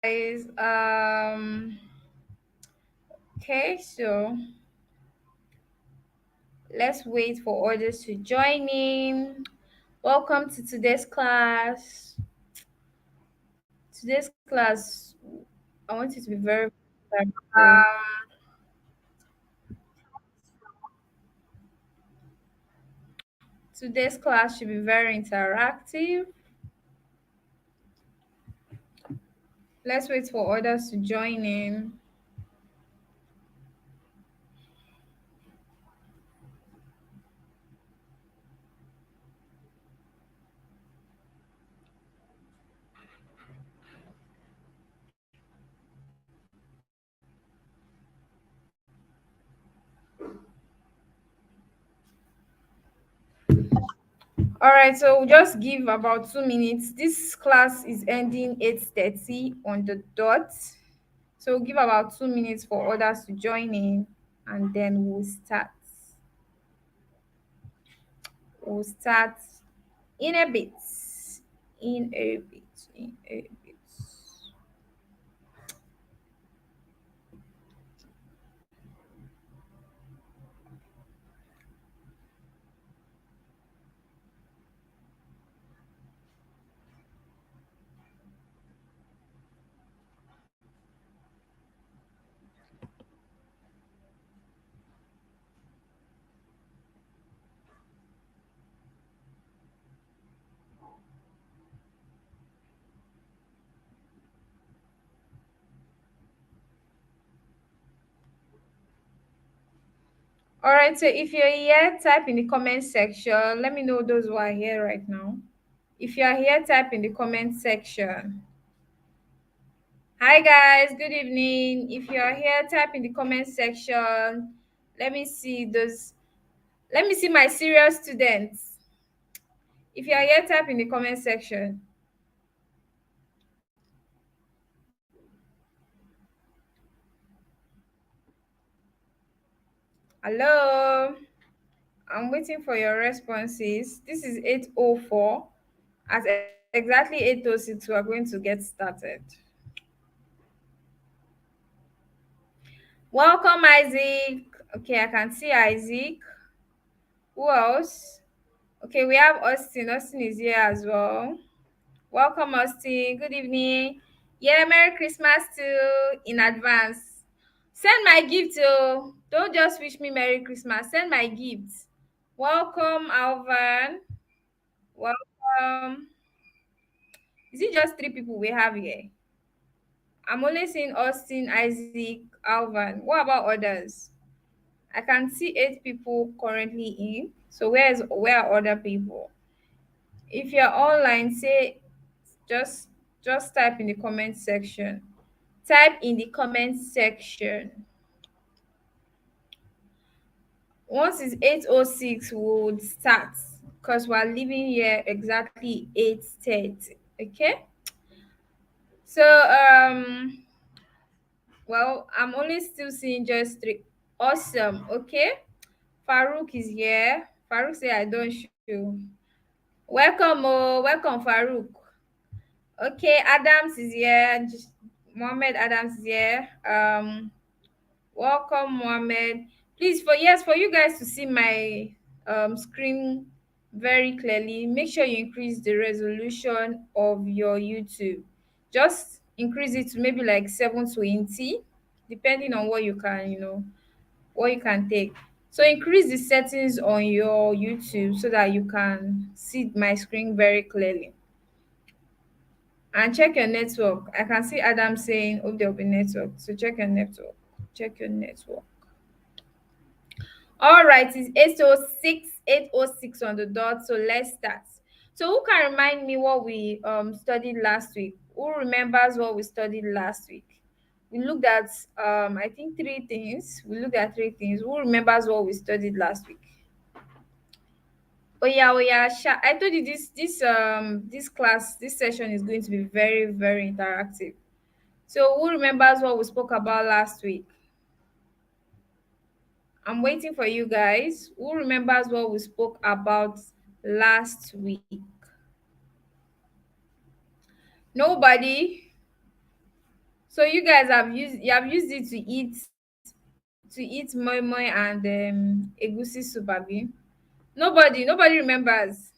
guys. Okay, so let's wait for others to join in. Welcome to today's class. Today's class, I want it to be very interactive. Today's class should be very interactive. Let's wait for others to join in. All right, so we'll just give about 2 minutes. This class is ending 8:30 on the dot. So we'll give about 2 minutes for others to join in and then we'll start. We'll start in a bit. In a bit. In a bit. All right, so if you're here, type in the comment section. Let me know those who are here right now. If you are here, type in the comment section. Hi guys, good evening. If you are here, type in the comment section. Let me see those. Let me see my serious students. If you are here, type in the comment section. Hello. I'm waiting for your responses. This is 8:04. At exactly 8:06, we are going to get started. Welcome, Isaac. Okay, I can see Isaac. Who else? Okay, we have Austin. Austin is here as well. Welcome, Austin. Good evening. Yeah, Merry Christmas to in advance. Send my gift, oh. Don't just wish me Merry Christmas. Send my gift. Welcome, Alvan. Welcome. Is it just three people we have here? I'm only seeing Austin, Isaac, Alvan. What about others? I can see 8 people currently in. So where are other people? If you're online, say just just type in the comment section. Type in the comment section. Once it's 8:06, we would start because we're leaving here exactly 8:30. Okay. So well, I'm only still seeing just three. Awesome. Okay. Farouk is here. Farouk say I don't show. Welcome, welcome, Farouk. Okay, Adams is here. Mohammed Adams is here. Welcome, Mohammed. Please, for you guys to see my screen very clearly, make sure you increase the resolution of your YouTube. Just increase it to maybe like 720, depending on what you can, what you can take. So increase the settings on your YouTube so that you can see my screen very clearly. And check your network. I can see Adam saying, "Oh, there'll be network." So check your network. Check your network. All right, it's 8:06 on the dot. So let's start. So who can remind me what we studied last week? Who remembers what we studied last week? We looked at I think three things. We looked at three things. Who remembers what we studied last week? Oh yeah. I told you this class, this session is going to be very, very interactive. So who remembers what we spoke about last week? I'm waiting for you guys. Who remembers what we spoke about last week? Nobody? So you have used it to eat moi moi and egusi soup, abi? Nobody remembers.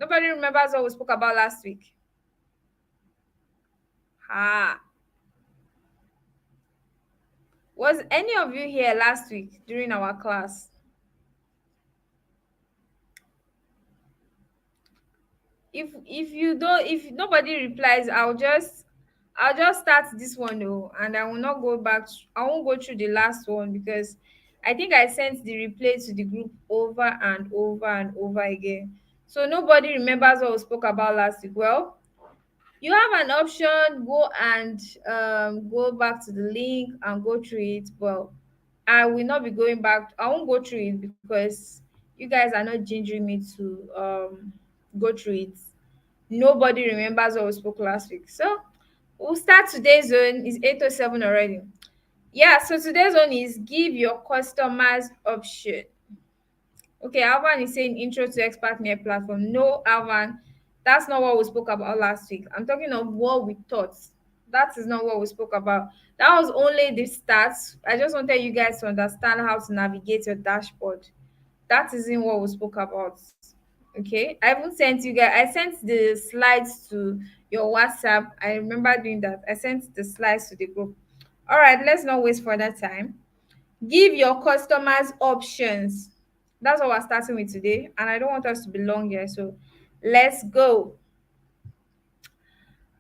Nobody remembers what we spoke about last week. Ah, was any of you here last week during our class? If you don't, if nobody replies, I'll just start this one though, and I will not go back. I won't go through the last one because I think I sent the replay to the group over and over and over again. So nobody remembers what we spoke about last week. Well, you have an option, go and go back to the link and go through it. But I will not be going back. I won't go through it because you guys are not gingering me to go through it. Nobody remembers what we spoke last week. So we'll start today's zone. It's 8:07 already. Yeah, so today's one is give your customers option. Okay, Alvan is saying intro to expert mail platform. No, Alvan, that's not what we spoke about last week. I'm talking of what we thought. That is not what we spoke about. That was only the start. I just wanted you guys to understand how to navigate your dashboard. That isn't what we spoke about. Okay, I haven't sent you guys. I sent the slides to your WhatsApp. I remember doing that. I sent the slides to the group. All right, let's not waste further time. Give your customers options. That's what we're starting with today, and I don't want us to be long here, so let's go.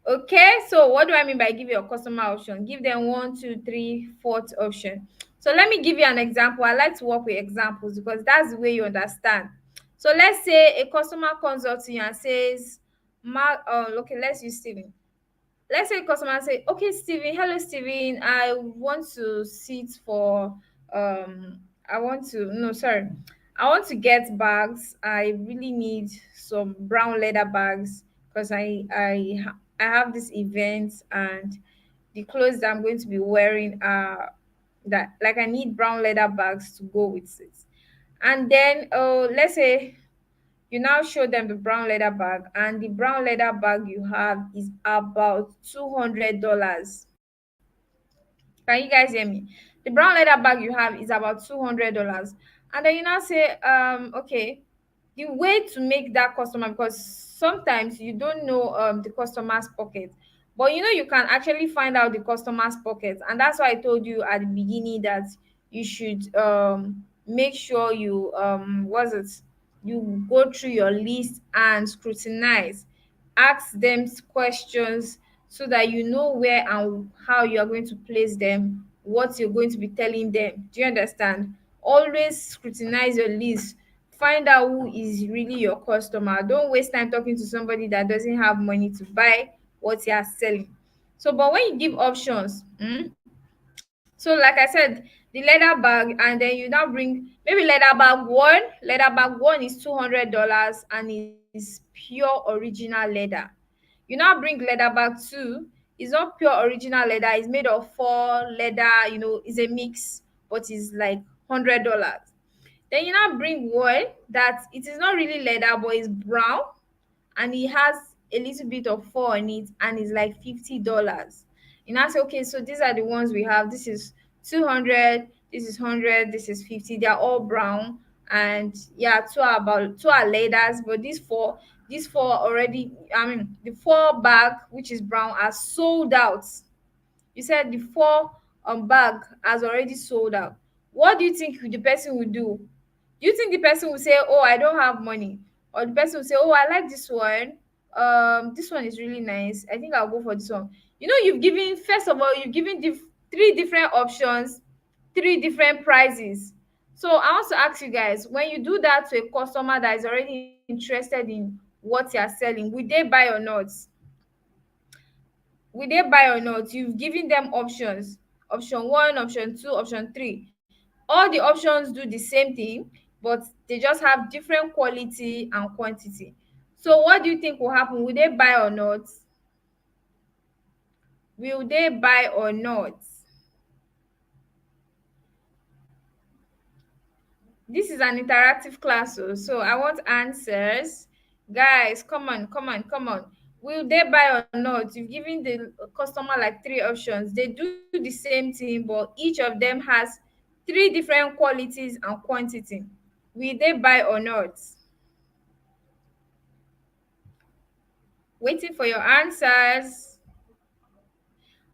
Okay, so what do I mean by give your customer option? Give them one, two, three, fourth option. So let me give you an example. I like to work with examples because that's the way you understand. So let's say a customer comes up to you and says, "Mark, okay, let's use Steven. Let's say a customer say, okay, Steven, hello, Steven, I want to sit for I want to no sorry, I want to get bags. I really need some brown leather bags because I have this event, and the clothes that I'm going to be wearing are that, like, I need brown leather bags to go with it. And then let's say you now show them the brown leather bag, and the brown leather bag you have is about $200. Can you guys hear me? The brown leather bag you have is about $200. And then you now say, okay, the way to make that customer, because sometimes you don't know the customer's pocket, but you can actually find out the customer's pocket. And that's why I told you at the beginning that you should make sure you what's it you go through your list and scrutinize, ask them questions so that you know where and how you are going to place them, what you're going to be telling them. Do you understand? Always scrutinize your list. Find out who is really your customer. Don't waste time talking to somebody that doesn't have money to buy what you are selling. So, but when you give options, so like I said, the leather bag, and then you now bring maybe leather bag one. Leather bag one is $200 and is pure original leather. You now bring leather bag two. It's not pure original leather. It's made of fur leather. It's a mix, but it's like $100. Then you now bring one that it is not really leather, but it's brown, and it has a little bit of fur on it, and it's like $50. You now say, okay, so these are the ones we have. This is 200, this is 100, this is 50. They're all brown, and yeah, two are leathers, but these four already, I mean, the four bag which is brown are sold out. You said the four bag has already sold out. What do you think the person will do? Do you think the person will say, oh, I don't have money? Or the person will say, oh, I like this one. This one is really nice. I think I'll go for this one. You've given, first of all, you've given three different options, three different prices. So I want to ask you guys, when you do that to a customer that is already interested in what you're selling, will they buy or not? Will they buy or not? You've given them options: option one, option two, option three. All the options do the same thing, but they just have different quality and quantity. So what do you think will happen? Will they buy or not? Will they buy or not? This is an interactive class, so I want answers. Guys, come on, come on, come on. Will they buy or not? You've given the customer like three options. They do the same thing, but each of them has three different qualities and quantity. Will they buy or not? Waiting for your answers.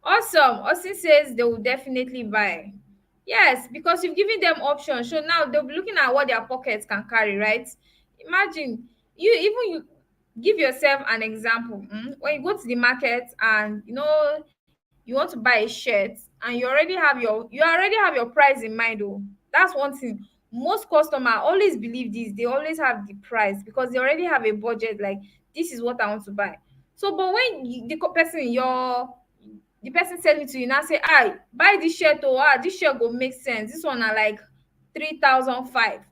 Awesome. Austin says they will definitely buy. Yes, because you've given them options. So now they'll be looking at what their pockets can carry, right? Imagine you give yourself an example. When you go to the market and you want to buy a shirt and you already have your price in mind. Oh, that's one thing. Most customer always believe this. They always have the price because they already have a budget. Like, this is what I want to buy. So, but when the person selling to you now say, "Ah, buy this shirt, oh, this shirt go make sense, this one na like 3,005."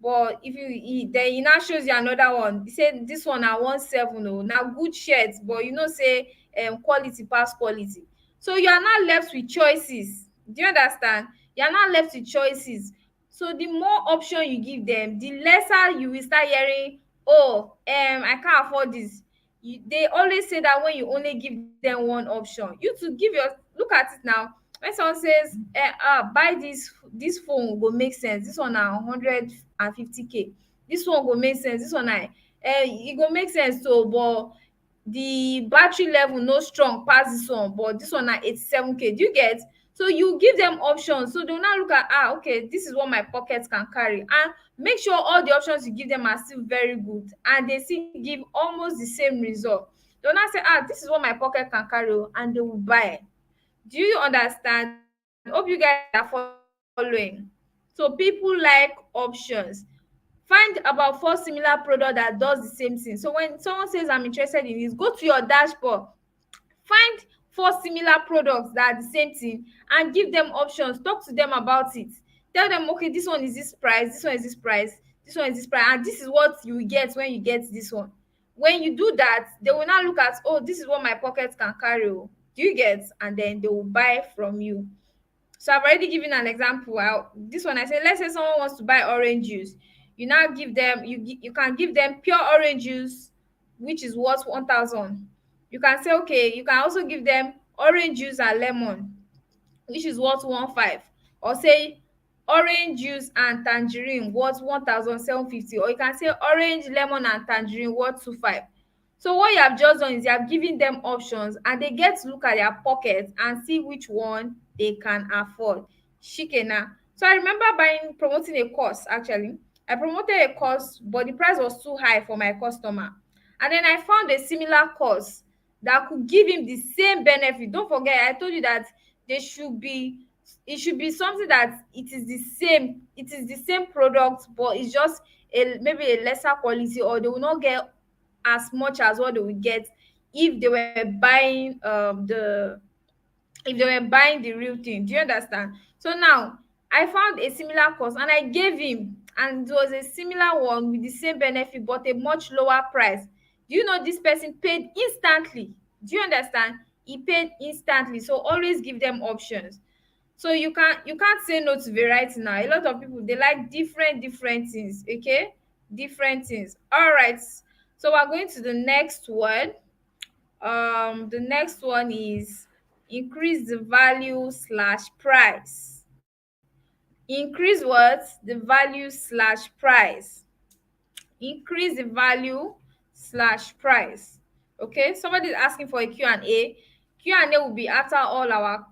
But if then he now shows you another one, he say this one na 17, oh, na good shirt, but you know say quality pass quality. So you are now left with choices. Do you understand? You are now left with choices. So the more option you give them, the lesser you will start hearing, "Oh, I can't afford this." They always say that when you only give them one option, you to give your look at it now. When someone says, buy this phone go make sense, this one na 150K, this one go make sense, this one na e go make sense too, but the battery level no strong pass this one, but this one na 87K. Do you get? So you give them options, so they will now look at, okay, this is what my pocket can carry, and make sure all the options you give them are still very good and they still give almost the same result. They will not say, this is what my pocket can carry, oh, and they will buy. Do you understand? Hope you guys are following. So people like options. Find about 4 similar product that does the same thing. So when someone says, "I'm interested in this," go to your dashboard, find 4 similar products that are the same thing, and give them options. Talk to them about it. Tell them, okay, this one is this price, this one is this price, this one is this price, and this is what you will get when you get this one. When you do that, they will now look at, "Oh, this is what my pocket can carry, oh." Do you get? And then they will buy from you. So I've already given an example. This one, I say, let's say someone wants to buy orange juice. You now give them, you can give them pure orange juice, which is worth 1,000. You can say, okay, you can also give them orange juice and lemon, which is worth 1,500. Or say orange juice and tangerine worth 1,750. Or you can say orange, lemon and tangerine worth 2,500. So what you have just done is you have given them options, and they get to look at their pocket and see which one they can afford. Shikena. So I remember promoting a course. Actually, I promoted a course, but the price was too high for my customer. And then I found a similar course that could give him the same benefit. Don't forget, I told you that they should be it should be something that it is the same product, but it's just maybe a lesser quality, or they will not get as much as what they would get if they were buying the real thing. Do you understand? So now I found a similar course and I gave him, and it was a similar one with the same benefit but a much lower price. Do you know this person paid instantly? Do you understand? He paid instantly. So always give them options. So you can't say no to variety now. A lot of people, they like different things. Okay, different things. All right. So we're going to the next one. The next one is increase the value slash price. Increase what? The value slash price. Increase the value slash price. Okay, somebody is asking for a Q&A. Q&A will be after all our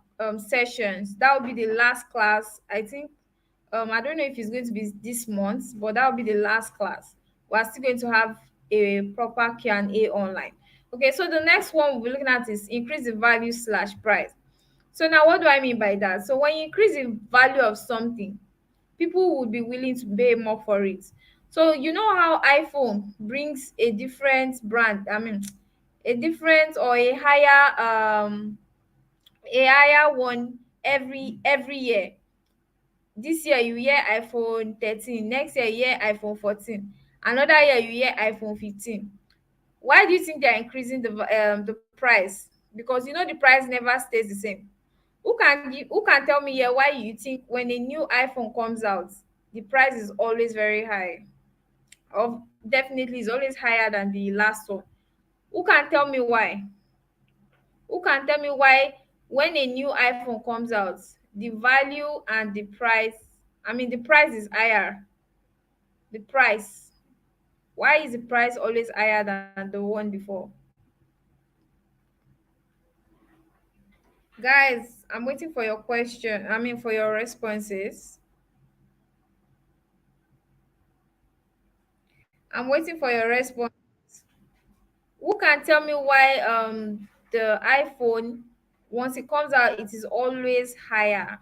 sessions. That will be the last class, I think. I don't know if it's going to be this month, but that will be the last class. We're still going to have a proper Q&A online. Okay, so the next one we'll be looking at is increase the value slash price. So now what do I mean by that? So when you increase the value of something, people would be willing to pay more for it. So you know how iPhone brings a different brand, I mean, a different or a higher one every year. This year you hear iPhone 13, next year you hear iPhone 14, another year you hear iPhone 15. Why do you think they're increasing the price? Because you know the price never stays the same. Who can tell me here why you think when a new iPhone comes out, the price is always very high? Or definitely is always higher than the last one. Who can tell me why? Who can tell me why when a new iPhone comes out, the value and the price, I mean the price is higher. The price. Why is the price always higher than the one before? Guys, I'm waiting for your question. I mean for your responses. I'm waiting for your response. Who can tell me why the iPhone, once it comes out, it is always higher?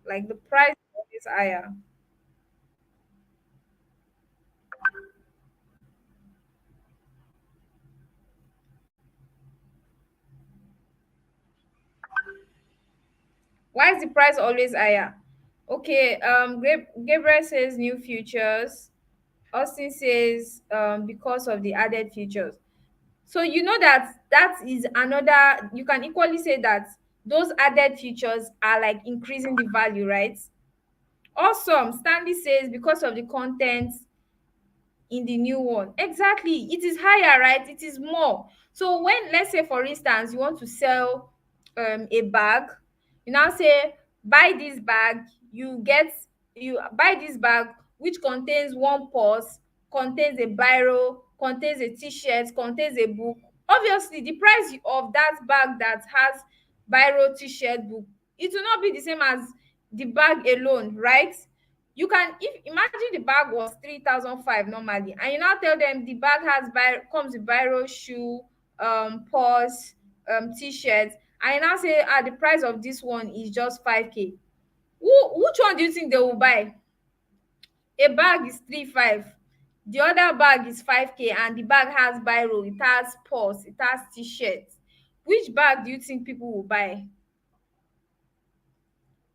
Like the price is always higher. Why is the price always higher? Okay, Gabriel says new features. Austin says because of the added features. So you know that that is another, you can equally say that those added features are like increasing the value, right? Awesome. Stanley says because of the content in the new one. Exactly. It is higher, right? It is more. So when, let's say for instance, you want to sell a bag, you now say buy this bag, you buy this bag which contains one purse, contains a biro, contains a t-shirt, contains a book. Obviously the price of that bag that has biro, t-shirt, book, it will not be the same as the bag alone, right? You can, if imagine the bag was 3,005 normally, and you now tell them the bag comes with biro, shoe, purse, t-shirt, and you now say the price of this one is just 5K. Which one do you think they will buy? A bag is 3,500, the other bag is 5K, and the bag has biro, it has purse, it has t-shirt. Which bag do you think people will buy?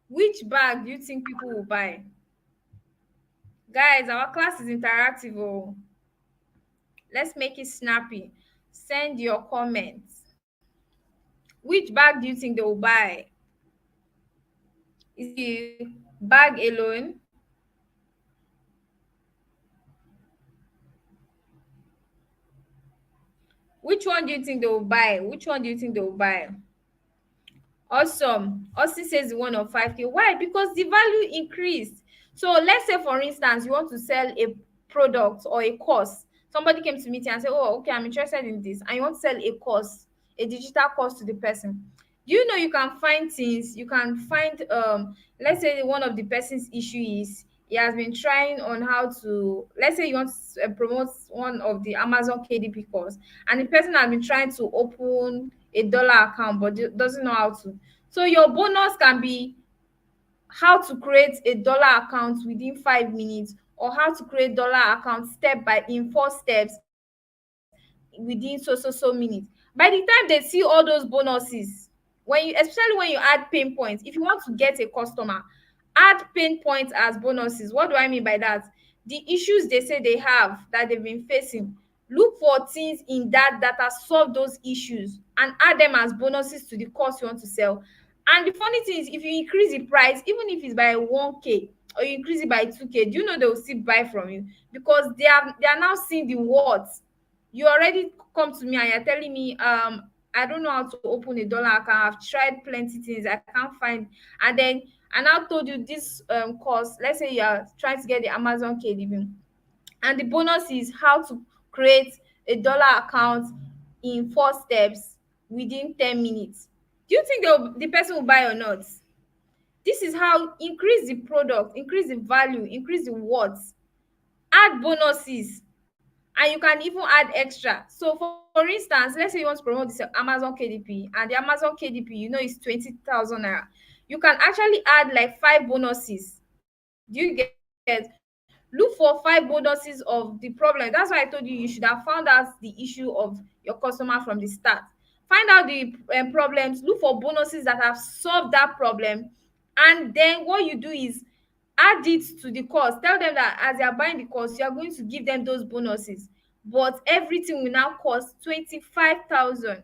Which bag do you think people will buy? Guys, our class is interactive. Oh, let's make it snappy. Send your comments. Which bag do you think they will buy? Is it bag alone? Which one do you think they will buy? Which one do you think they will buy? Awesome. Austin says the one of 5K. Why? Because the value increased. So let's say, for instance, you want to sell a product or a course. Somebody came to meet you and said, oh, okay, I'm interested in this. And you want to sell a course, a digital course to the person. Do you know you can find things, you can find, let's say one of the person's issue is he has been trying on how to, let's say you want to promote one of the Amazon KDP course, and the person has been trying to open a dollar account but doesn't know how to. So your bonus can be how to create a dollar account within 5 minutes, or how to create dollar account step by in 4 steps within so minutes. By the time they see all those bonuses, when you, especially when you add pain points, if you want to get a customer, add pain points as bonuses. What do I mean by that? The issues they say they have that they've been facing, look for things in that that have solved those issues and add them as bonuses to the course you want to sell. And the funny thing is, if you increase the price, even if it's by 1K, or you increase it by 2K, do you know they will still buy from you? Because they are now seeing the worth. You already come to me and you're telling me, I don't know how to open a dollar account, I've tried plenty things, I can't find. And then I now told you this course, let's say you are trying to get the Amazon KDB, and the bonus is how to create a dollar account in 4 steps within 10 minutes. Do you think the person will buy or not? This is how increase the product, increase the value, increase the worth, add bonuses, and you can even add extra. So for instance, let's say you want to promote this Amazon KDP, and the Amazon KDP, you know, is 20,000 naira. You can actually add like 5 bonuses. Do you get? Look for 5 bonuses of the problem. That's why I told you should have found out the issue of your customer from the start. Find out the problems, look for bonuses that have solved that problem, and then what you do is add it to the course. Tell them that as they are buying the course, you are going to give them those bonuses, but everything will now cost 25,000.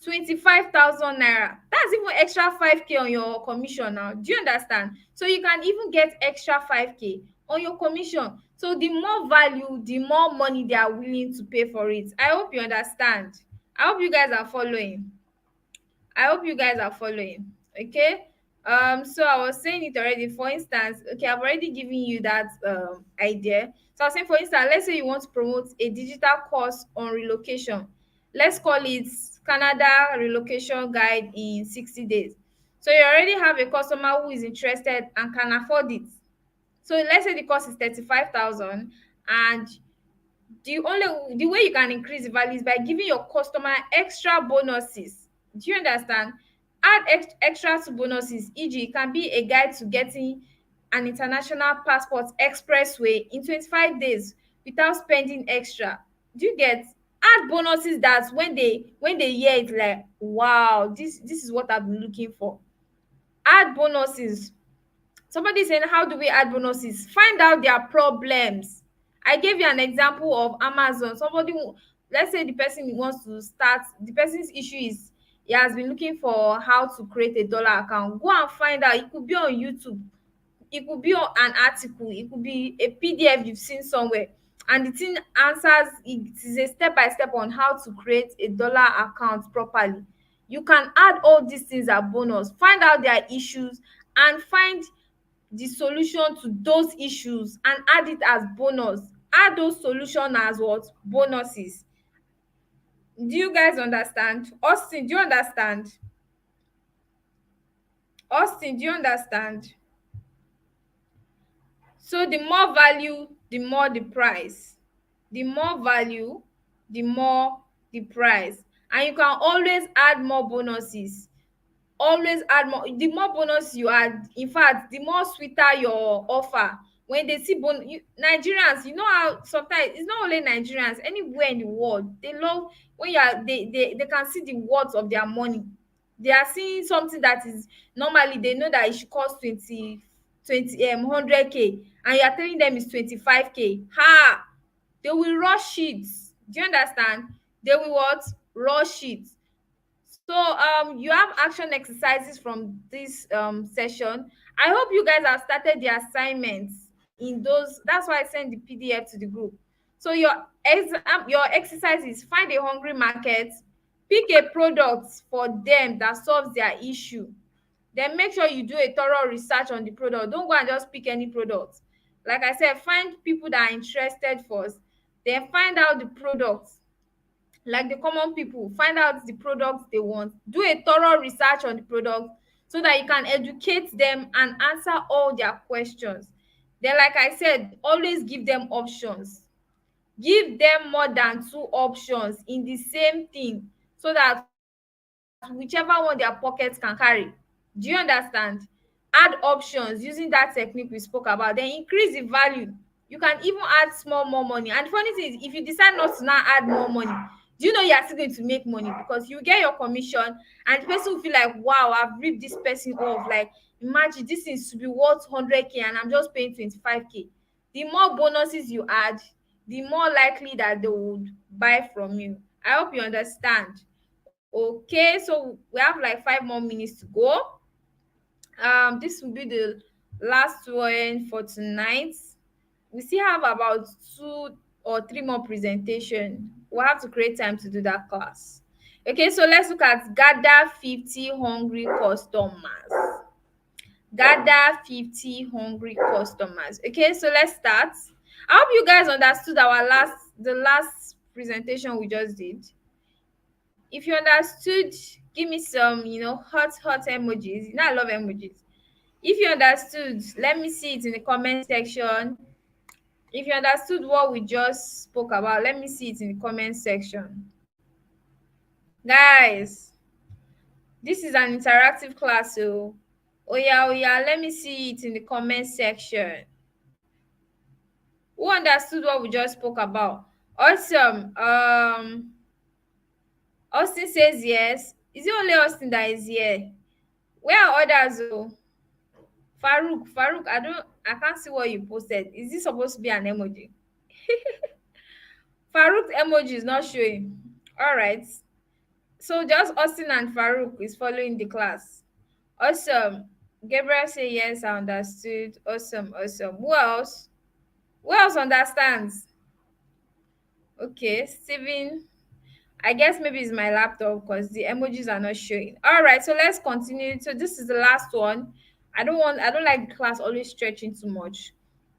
25,000 naira. That's even extra 5K on your commission now. Do you understand? So you can even get extra 5K on your commission. So the more value, the more money they are willing to pay for it. I hope you understand. I hope you guys are following. I hope you guys are following. Okay. So I was saying it already. For instance, okay, I've already given you that idea. So I was saying, for instance, let's say you want to promote a digital course on relocation. Let's call it Canada Relocation Guide in 60 days. So you already have a customer who is interested and can afford it. So let's say the cost is 35,000, and the way you can increase the value is by giving your customer extra bonuses. Do you understand? Add extra to bonuses, e.g., it can be a guide to getting an international passport expressway in 25 days without spending extra. Do you get? Add bonuses that when they hear it, like, wow, this is what I've been looking for. Add bonuses. Somebody saying, how do we add bonuses? Find out their problems. I gave you an example of Amazon. Let's say the person wants to start, the person's issue is he has been looking for how to create a dollar account. Go and find out. It could be on YouTube, it could be on an article, it could be a PDF you've seen somewhere, and the thing answers, it is a step by step on how to create a dollar account properly. You can add all these things as bonus. Find out their issues and find the solution to those issues and add it as bonus. Add those solution as what? Bonuses. Do you guys understand? Austin, do you understand? Austin, do you understand? So the more value, the more the price. The more value, the more the price. And you can always add more bonuses. Always add more. The more bonus you add, in fact, the more sweeter your offer. When they see Nigerians, you know how sometimes it's not only Nigerians, anywhere in the world, they love when you are they can see the worth of their money. They are seeing something that is normally they know that it should cost 100K, and you are telling them it's 25K. Ha, they will rush it. Do you understand? They will what? Rush it. So you have action exercises from this session. I hope you guys have started the assignments in those. That's why I sent the PDF to the group. So your exercise is find a hungry market, pick a product for them that solves their issue. Then make sure you do a thorough research on the product. Don't go and just pick any product. Like I said, find people that are interested first. Then find out the products, like the common people, find out the products they want, do a thorough research on the product so that you can educate them and answer all their questions. Then, like I said, always give them options. Give them more than two options in the same thing, so that whichever one their pockets can carry. Do you understand? Add options using that technique we spoke about, then increase the value. You can even add small more money. And the funny thing is, if you decide not to now add more money, do you know you are still going to make money? Because you get your commission, and the person will feel like, wow, I've ripped this person off. Like, imagine this is to be worth 100K and I'm just paying 25K. The more bonuses you add, the more likely that they would buy from you. I hope you understand. Okay, so we have like 5 more minutes to go. This will be the last one for tonight. We still have about 2 or 3 more presentation. We'll have to create time to do that class. Okay, so let's look at gather 50 hungry customers. Gather 50 hungry customers. Okay, so let's start. I hope you guys understood the last presentation we just did. If you understood, give me some, hot emojis. I love emojis. If you understood, let me see it in the comment section. If you understood what we just spoke about, let me see it in the comment section. Guys, this is an interactive class, so oh yeah, let me see it in the comment section. Who understood what we just spoke about? Awesome. Austin says yes. Is it only Austin that is here? Where are others? Oh, Farouk, I can't see what you posted. Is this supposed to be an emoji? Farouk emoji is not showing. All right. So just Austin and Farouk is following the class. Awesome. Gabriel say yes, I understood. Awesome. Who else? Who else understands? Okay, Steven. I guess maybe it's my laptop because the emojis are not showing. All right, so let's continue. So this is the last one. I don't like the class always stretching too much.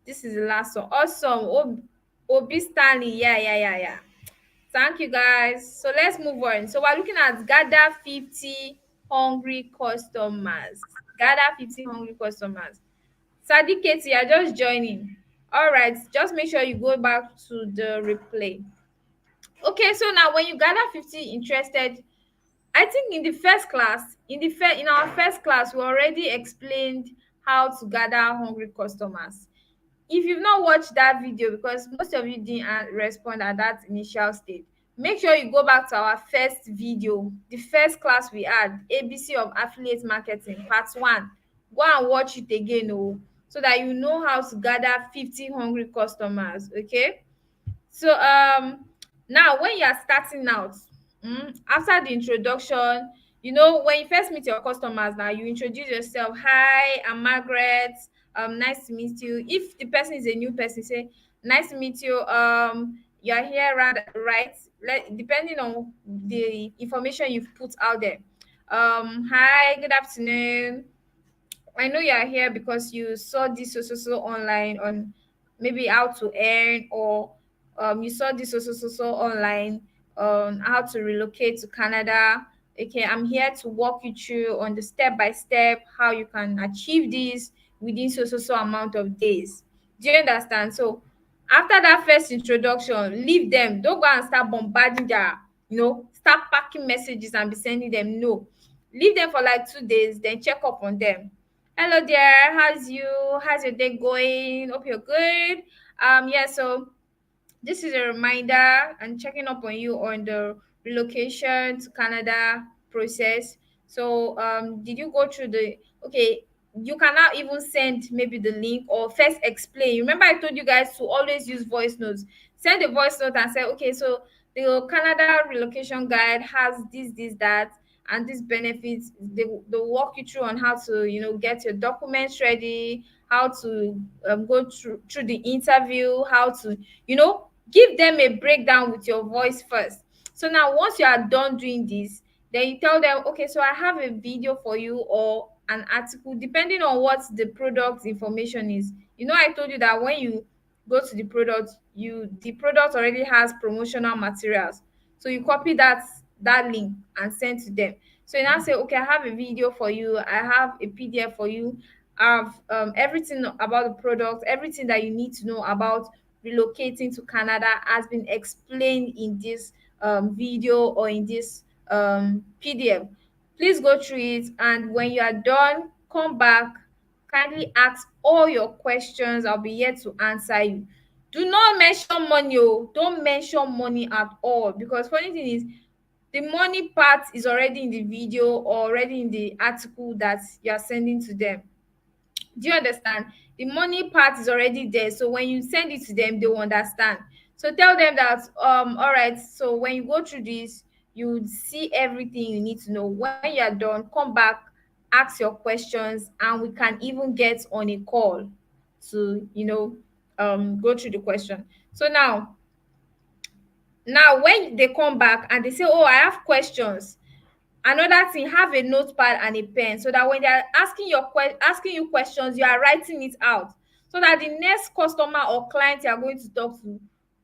This is the last one. Awesome. Obi Stanley. Yeah, yeah, yeah, yeah. Thank you guys. So let's move on. So we're looking at gather 50 hungry customers. Gather 50 hungry customers. Sadi Katie, you're just joining. All right, just make sure you go back to the replay. Okay, so now when you gather 50 interested, I think in the first class, in our first class, we already explained how to gather hungry customers. If you've not watched that video, because most of you didn't respond at that initial stage, make sure you go back to our first video, the first class we had, ABC of Affiliate Marketing, part 1. Go and watch it again, so that you know how to gather 50 hungry customers. Okay, so now when you are starting out, after the introduction, when you first meet your customers, now you introduce yourself. Hi, I'm Margaret. Nice to meet you. If the person is a new person, say nice to meet you. You are here, right? Depending on the information you've put out there. Hi, good afternoon. I know you are here because you saw this so online on maybe how to earn, or you saw this so online on how to relocate to Canada. Okay, I'm here to walk you through on the step by step how you can achieve this within so amount of days. Do you understand? So after that first introduction, leave them. Don't go and start bombarding their, start packing messages and be sending them. No, leave them for like 2 days, then check up on them. Hello there, how's your day going? Hope you're good. Yeah, so this is a reminder and checking up on you on the relocation to Canada process. So, did you go through okay, you can now even send maybe the link or first explain. Remember, I told you guys to always use voice notes. Send a voice note and say, okay, so the Canada relocation guide has this, that, and these benefits. They'll walk you through on how to, get your documents ready, how to go through the interview, how to, give them a breakdown with your voice first. So now once you are done doing this, then you tell them, okay, so I have a video for you or an article, depending on what the product information is. I told you that when you go to the product, the product already has promotional materials. So you copy that link and send to them. So you now say, okay, I have a video for you, I have a PDF for you, I have everything about the product, everything that you need to know about relocating to Canada has been explained in this video or in this PDF. Please go through it, and when you are done, come back, kindly ask all your questions. I'll be here to answer you. Do not mention money, don't mention money at all, because funny thing is, the money part is already in the video or already in the article that you are sending to them. Do you understand? The money part is already there, so when you send it to them, they will understand. So tell them that, all right, so when you go through this, you would see everything you need to know. When you are done, come back, ask your questions, and we can even get on a call to, go through the question. So now when they come back and they say, oh, I have questions, another thing, have a notepad and a pen, so that when they are asking you questions, you are writing it out, so that the next customer or client you are going to talk to,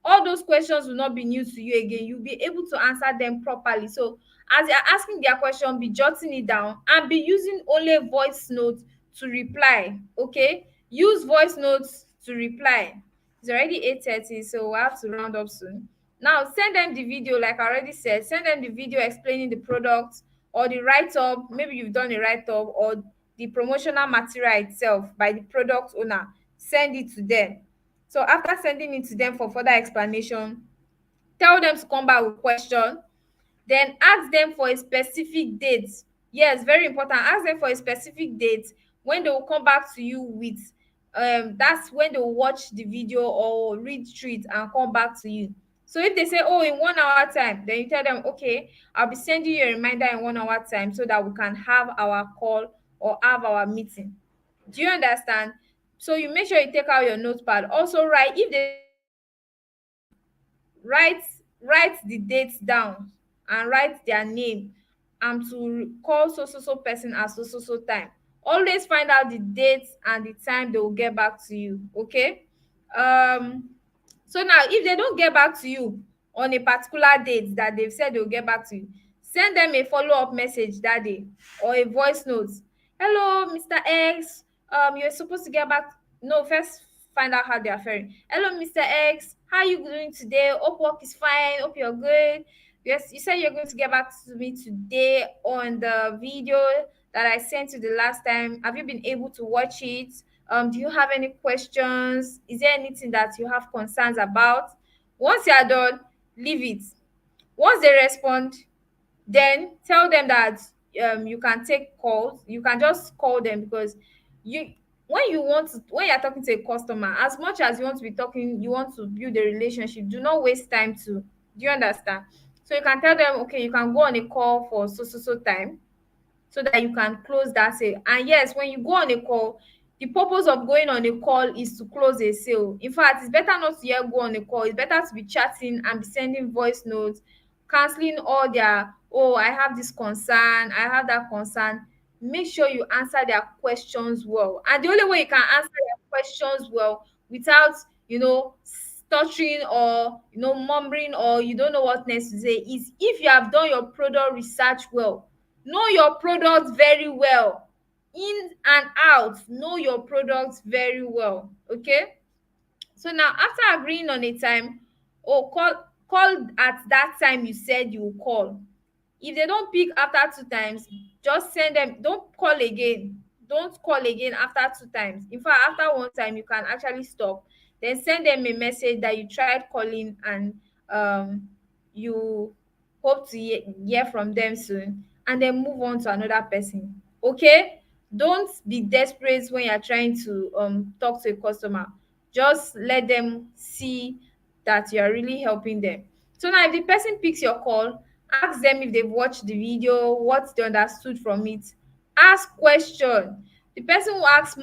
all those questions will not be new to you again. You'll be able to answer them properly. So as you're asking their question, be jotting it down and be using only voice notes to reply. Okay, use voice notes to reply. It's already 8:30, so we have to round up soon. Now send them the video, like I already said. Send them the video explaining the product, or the write-up. Maybe you've done a write-up, or the promotional material itself by the product owner. Send it to them. So after sending it to them for further explanation, tell them to come back with question. Then ask them for a specific date. Yes, very important. Ask them for a specific date when they will come back to you with, that's when they will watch the video or read through it and come back to you. So if they say, oh, in 1 hour time, then you tell them, okay, I'll be sending you a reminder in 1 hour time so that we can have our call or have our meeting. Do you understand? So you make sure you take out your notepad. Also write, if they say you should call someone, write write the dates down and write their name, and to call so so so person at so so so time. Always find out the date and the time they will get back to you. Okay. um so now if they don't get back to you on a particular date that they've said they'll get back to you, send them a follow-up message that day, or a voice note. Hello, Mr. X. You're supposed to get back. No, first find out how they are faring. Hello, Mr. X. How are you doing today? Hope work is fine. Hope you're good. Yes, you said you're going to get back to me today on the video that I sent you the last time. Have you been able to watch it? Do you have any questions? Is there anything that you have concerns about? Once you are done, leave it. Once they respond, then tell them that you can take calls. You can just call them, because you when you're talking to a customer, as much as you want to be talking, you want to build a relationship, do not waste time to. Do you understand? So you can tell them, okay, you can go on a call for so so so time, so that you can close that sale. And yes, when you go on a call, the purpose of going on a call is to close a sale. In fact, it's better not to yet go on a call. It's better to be chatting and be sending voice notes, canceling all their, oh, I have this concern, I have that concern. Make sure you answer their questions well. And the only way you can answer their questions well without, stuttering, or mumbling, or you don't know what next to say, is if you have done your product research well. Know your product very well, in and out. Know your product very well. Okay. So now, after agreeing on a time, or call at that time you said you will call. If they don't pick after two times, just send them. Don't call again. Don't call again after two times. In fact, after one time, you can actually stop. Then send them a message that you tried calling, and you hope to hear from them soon, and then move on to another person. Okay. Don't be desperate when you're trying to talk to a customer. Just let them see that you're really helping them. So now, if the person picks your call, ask them if they've watched the video, what they understood from it. Ask question. The person who asks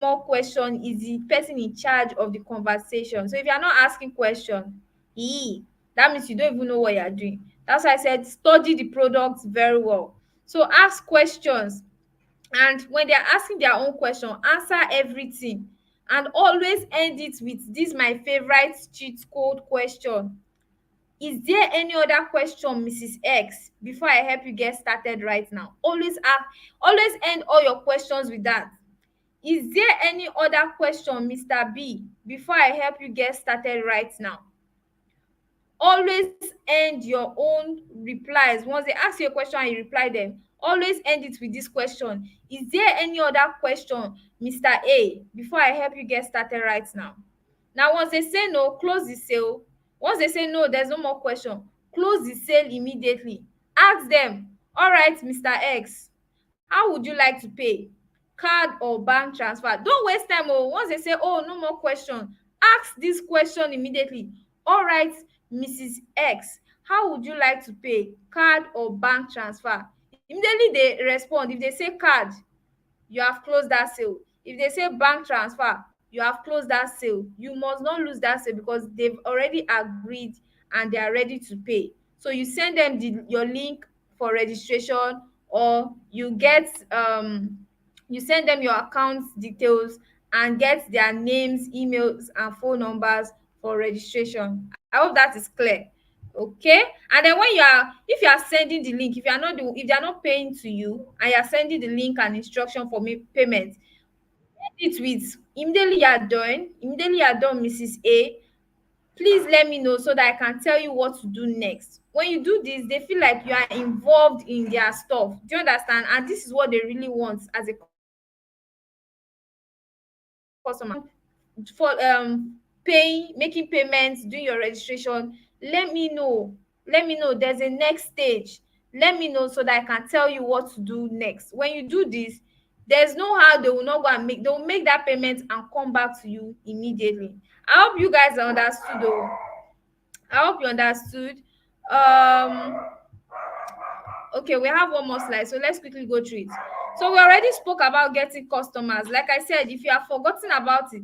more question is the person in charge of the conversation. So if you're not asking question, that means you don't even know what you're doing. That's why I said study the product very well. So ask questions, and when they're asking their own question, answer everything, and always end it with this, my favorite cheat code question: is there any other question, Mrs. X, before I help you get started right now? Always ask. Always end all your questions with that. Is there any other question, Mr. B, before I help you get started right now? Always end your own replies. Once they ask you a question and you reply them, always end it with this question: is there any other question, Mr. A, before I help you get started right now? Now, once they say no, close the sale. Once they say no, there's no more question, close the sale immediately. Ask them, all right, Mr. X, how would you like to pay? Card or bank transfer? Don't waste time. Oh, once they say, oh, no more question, ask this question immediately. All right, Mrs. X, how would you like to pay? Card or bank transfer? Immediately they respond. If they say card, you have closed that sale. If they say bank transfer, you have closed that sale. You must not lose that sale, because they've already agreed and they are ready to pay. So you send them your link for registration, or you send them your account details and get their names, emails, and phone numbers for registration. I hope that is clear. Okay. And then if you are sending the link, if they are not paying to you and you are sending the link and instruction for payment, send it with, immediately you are done, Mrs. A, please let me know, so that I can tell you what to do next. When you do this, they feel like you are involved in their stuff. Do you understand? And this is what they really want as a customer. For paying, making payments, doing your registration, let me know there's a next stage. Let me know, so that I can tell you what to do next. When you do this, there's no how they will not go and they will make that payment and come back to you immediately. I hope you guys understood though. I hope you understood. um okay, we have one more slide, so let's quickly go through it. So we already spoke about getting customers. Like I said, if you have forgotten about it,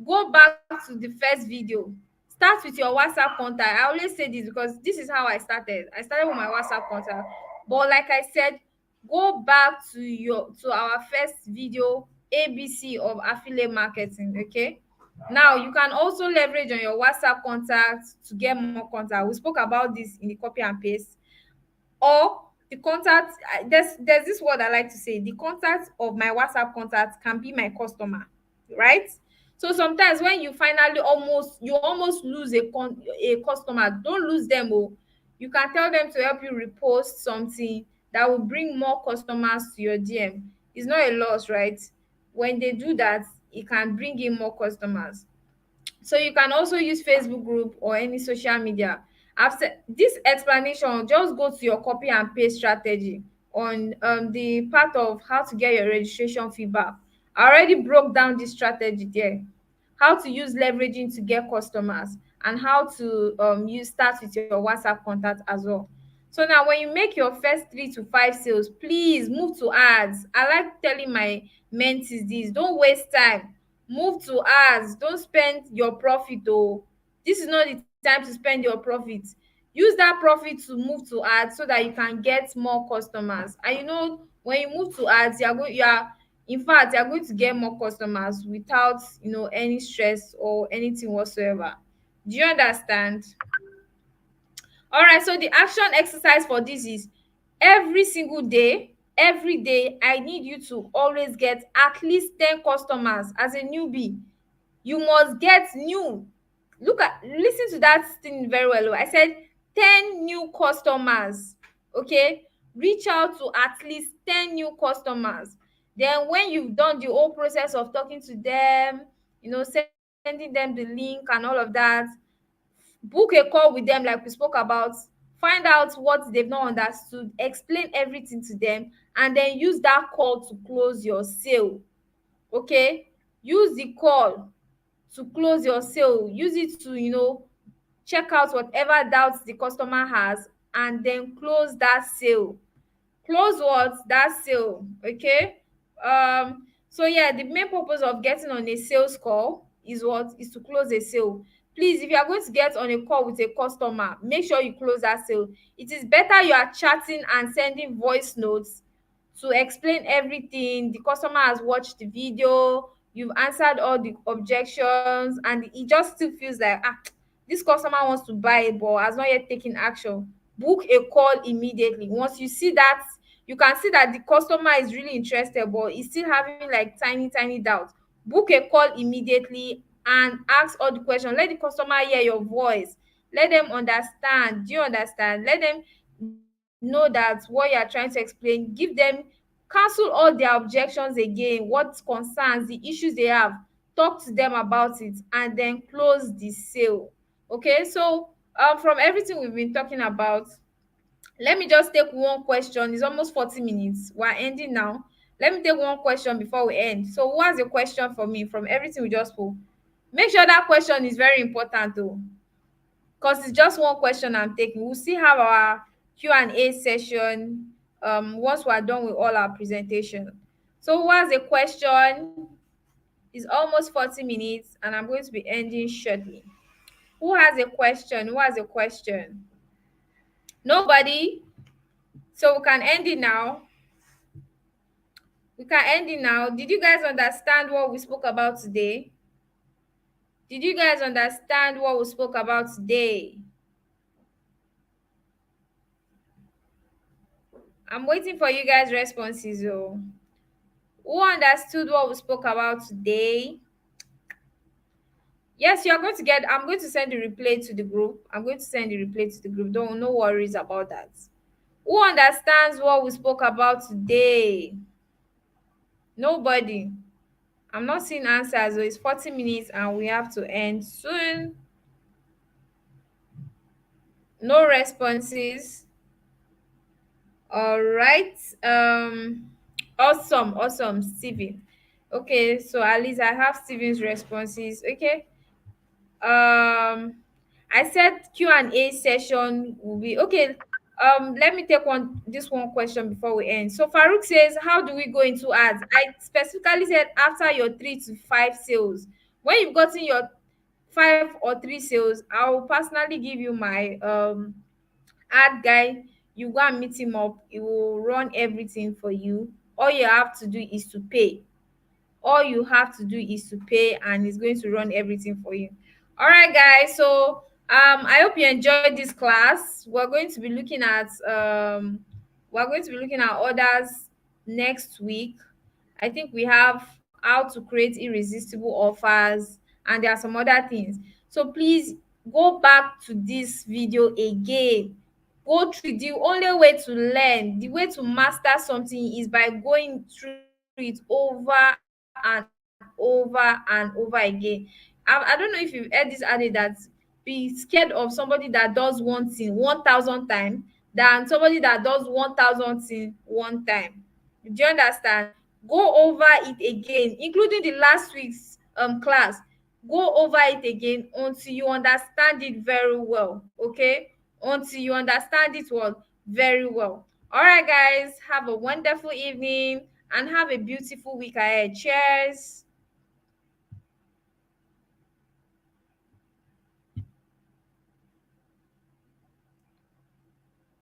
go back to the first video. Start with your WhatsApp contact. I always say this because this is how I started. I started with my WhatsApp contact. But like I said, go back to our first video, ABC of affiliate marketing. Okay. Now you can also leverage on your WhatsApp contacts to get more contact. We spoke about this in the copy and paste, or the contact. There's this word I like to say: the contact of my WhatsApp contact can be my customer, right? So sometimes when you finally almost lose a customer, don't lose them. Oh, you can tell them to help you repost something that will bring more customers to your DM. It's not a loss, right? When they do that, it can bring in more customers. So you can also use Facebook group or any social media. After this explanation, just go to your copy and paste strategy on the part of how to get your registration feedback. I already broke down this strategy there. How to use leveraging to get customers, and how to use start with your WhatsApp contact as well. So now when you make your first 3 to 5 sales, please move to ads. I like telling my mentees this: don't waste time, move to ads. Don't spend your profit. Oh, this is not the time to spend your profit. Use that profit to move to ads so that you can get more customers. And when you move to ads, in fact, you're going to get more customers without any stress or anything whatsoever. Do you understand? All right, so the action exercise for this is: every single day, every day, I need you to always get at least 10 customers. As a newbie, you must get new. Listen to that thing very well. Oh. I said 10 new customers. Okay, reach out to at least 10 new customers. Then when you've done the whole process of talking to them, sending them the link and all of that, book a call with them like we spoke about. Find out what they've not understood, explain everything to them, and then use that call to close your sale. Okay, use the call to close your sale. Use it to check out whatever doubts the customer has, and then close that sale. Close what? That sale. Okay. So yeah, the main purpose of getting on a sales call is what? Is to close a sale. Please, if you are going to get on a call with a customer, make sure you close that sale. It is better you are chatting and sending voice notes to explain everything. The customer has watched the video, you've answered all the objections, and it just still feels like, this customer wants to buy but has not yet taken action. Book a call immediately. Once you see that, you can see that the customer is really interested but is still having like tiny doubts. Book a call immediately and ask all the questions. Let the customer hear your voice. Let them understand. Do you understand? Let them know that what you are trying to explain. Give them, cancel all their objections again, what concerns, the issues they have. Talk to them about it and then close the sale. Okay, so from everything we've been talking about, let me just take one question. It's almost 40 minutes. We're ending now. Let me take one question before we end. So who has a question for me from everything we just spoke? Make sure that question is very important though, because it's just one question I'm taking. We'll still have our Q&A session once we're done with all our presentation. So who has a question? It's almost 40 minutes and I'm going to be ending shortly. Who has a question? Who has a question? Nobody? So we can end it now. We can end it now. Did you guys understand what we spoke about today? Did you guys understand what we spoke about today? I'm waiting for you guys' responses. Oh. Who understood what we spoke about today? Yes, you're going to get. I'm going to send the replay to the group. I'm going to send the replay to the group. Don't no worries about that. Who understands what we spoke about today? Nobody. I'm not seeing answers. So it's 40 minutes and we have to end soon. No responses. All right. Awesome, Steven. Okay, so at least I have Steven's responses. Okay. I said Q&A session will be okay. Let me take one question before we end. So Farouk says, how do we go into ads? I specifically said after your 3 to 5 sales. When you've gotten your 5 or 3 sales, I'll personally give you my ad guy. You go and meet him up, he will run everything for you. All you have to do is to pay. All you have to do is to pay, and it's going to run everything for you. All right, guys. So I hope you enjoyed this class. We're going to be looking at others next week. I think we have how to create irresistible offers, and there are some other things. So please go back to this video again. Go through it. The only way to learn, the way to master something is by going through it over and over and over again. I don't know if you've heard this adage that be scared of somebody that does one thing 1,000 times than somebody that does 1,000 things one time. Do you understand? Go over it again, including the last week's class. Go over it again until you understand it very well. Okay, until you understand it well, very well. All right, guys, have a wonderful evening and have a beautiful week ahead. Cheers.